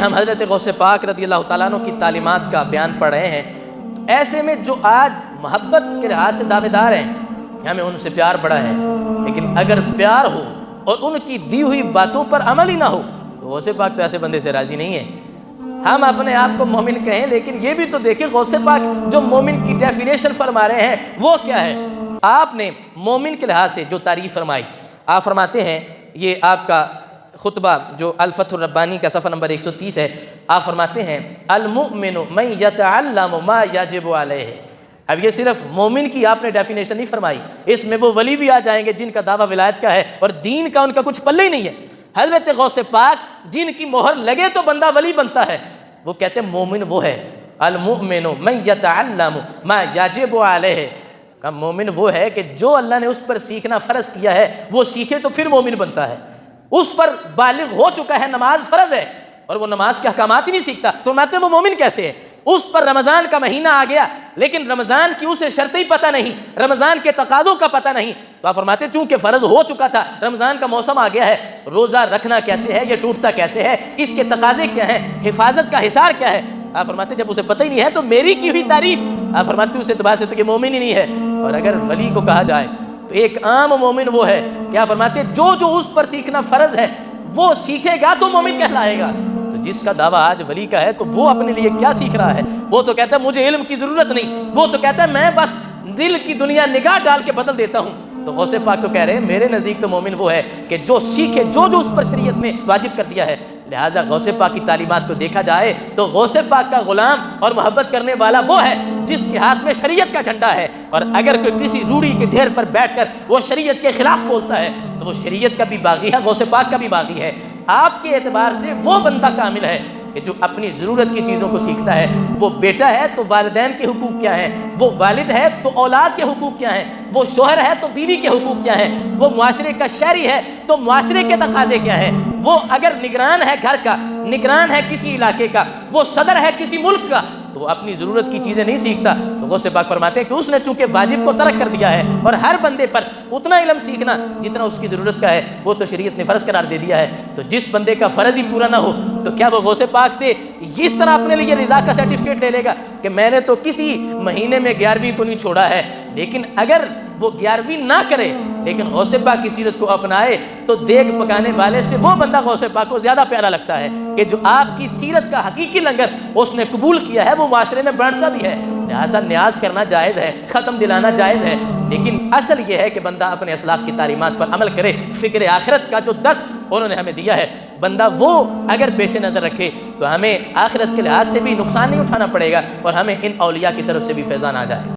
ہم حضرت غوث پاک رضی اللہ تعالیٰ عنہ کی تعلیمات کا بیان پڑھ رہے ہیں، تو ایسے میں جو آج محبت کے لحاظ سے دعوے دار ہیں کہ ہمیں ان سے پیار بڑا ہے، لیکن اگر پیار ہو اور ان کی دی ہوئی باتوں پر عمل ہی نہ ہو تو غوث پاک تو ایسے بندے سے راضی نہیں ہے۔ ہم اپنے آپ کو مومن کہیں، لیکن یہ بھی تو دیکھیں غوث پاک جو مومن کی ڈیفینیشن فرما رہے ہیں وہ کیا ہے۔ آپ نے مومن کے لحاظ سے جو تعریف فرمائی، آپ فرماتے ہیں، یہ آپ کا خطبہ جو الفتح الربانی کا صفحہ نمبر 130 ہے، آپ فرماتے ہیں المؤمن من یتعلم ما یجب علیہ۔ اب یہ صرف مومن کی آپ نے ڈیفینیشن نہیں فرمائی، اس میں وہ ولی بھی آ جائیں گے جن کا دعویٰ ولایت کا ہے اور دین کا ان کا کچھ پلے ہی نہیں ہے۔ حضرت غوث پاک جن کی مہر لگے تو بندہ ولی بنتا ہے، وہ کہتے ہیں مومن وہ ہے المؤمن من یتعلم ما یجب علیہ۔ کہ مومن وہ ہے کہ جو اللہ نے اس پر سیکھنا فرض کیا ہے وہ سیکھے تو پھر مومن بنتا ہے۔ اس پر بالغ ہو چکا ہے، نماز فرض ہے اور وہ نماز کے احکامات ہی نہیں سیکھتا، تو فرماتے ہیں وہ مومن کیسے ہے؟ اس پر رمضان کا مہینہ آ گیا لیکن رمضان کی اسے شرطیں پتہ نہیں، رمضان کے تقاضوں کا پتہ نہیں، تو آپ فرماتے ہیں چونکہ فرض ہو چکا تھا، رمضان کا موسم آ گیا ہے، روزہ رکھنا کیسے ہے، یہ ٹوٹتا کیسے ہے، اس کے تقاضے کیا ہیں، حفاظت کا حصار کیا ہے۔ آپ فرماتے ہیں جب اسے پتہ ہی نہیں ہے تو میری کی ہوئی تعریف، آپ فرماتے ہیں اس اعتبار سے تو یہ مومن ہی نہیں ہے۔ اور اگر ولی کو کہا جائے تو ایک عام مومن وہ ہے، کیا فرماتے ہیں جو اس پر سیکھنا فرض ہے وہ سیکھے گا تو مومن کہلائے گا۔ تو جس کا دعویٰ آج ولی کا ہے تو وہ اپنے لیے کیا سیکھ رہا ہے؟ وہ تو کہتا ہے مجھے علم کی ضرورت نہیں، وہ تو کہتا ہے میں بس دل کی دنیا نگاہ ڈال کے بدل دیتا ہوں۔ تو غوث پاک تو کہہ رہے ہیں میرے نزدیک تو مومن وہ ہے کہ جو سیکھے جو اس پر شریعت میں واجب کر دیا ہے۔ لہٰذا غوث پاک کی تعلیمات کو دیکھا جائے تو غوث پاک کا غلام اور محبت کرنے والا وہ ہے جس کے ہاتھ میں شریعت کا جھنڈا ہے، اور اگر کوئی کسی روڑی کے ڈھیر پر بیٹھ کر وہ شریعت کے خلاف بولتا ہے تو وہ شریعت کا بھی باغی ہے، غوث پاک کا بھی باغی ہے۔ آپ کے اعتبار سے وہ بندہ کامل ہے کہ جو اپنی ضرورت کی چیزوں کو سیکھتا ہے۔ وہ بیٹا ہے تو والدین کے حقوق کیا ہیں، وہ والد ہے تو اولاد کے حقوق کیا ہیں، وہ شوہر ہے تو بیوی کے حقوق کیا ہیں، وہ معاشرے کا شہری ہے تو معاشرے کے تقاضے کیا ہیں، وہ اگر نگران ہے گھر کا، نگران ہے کسی علاقے کا، وہ صدر ہے کسی ملک کا، تو وہ اپنی ضرورت کی چیزیں نہیں سیکھتا۔ تو غوث پاک فرماتے ہیں کہ اس نے چونکہ واجب کو ترک کر دیا ہے اور ہر بندے پر اتنا علم سیکھنا جتنا اس کی ضرورت کا ہے وہ تو شریعت نے فرض قرار دے دیا ہے۔ تو جس بندے کا فرض ہی پورا نہ ہو تو کیا وہ غوث پاک سے اس طرح اپنے لیے رضا کا سرٹیفکیٹ لے لے گا کہ میں نے تو کسی مہینے میں 11ویں کو نہیں چھوڑا ہے؟ لیکن اگر وہ 11ویں نہ کرے لیکن غوث پاک کی سیرت کو اپنائے تو دیگ پکانے والے سے وہ بندہ غوث پاک کو زیادہ پیارا لگتا ہے کہ جو آپ کی سیرت کا حقیقی لنگر اس نے قبول کیا ہے، وہ معاشرے میں بانٹتا بھی ہے۔ لہٰذا نیاز کرنا جائز ہے، ختم دلانا جائز ہے، لیکن اصل یہ ہے کہ بندہ اپنے اسلاف کی تعلیمات پر عمل کرے۔ فکر آخرت کا جو درس انہوں نے ہمیں دیا ہے، بندہ وہ اگر پیش نظر رکھے تو ہمیں آخرت کے لحاظ سے بھی نقصان نہیں اٹھانا پڑے گا اور ہمیں ان اولیاء کی طرف سے بھی فیضان آ جائے۔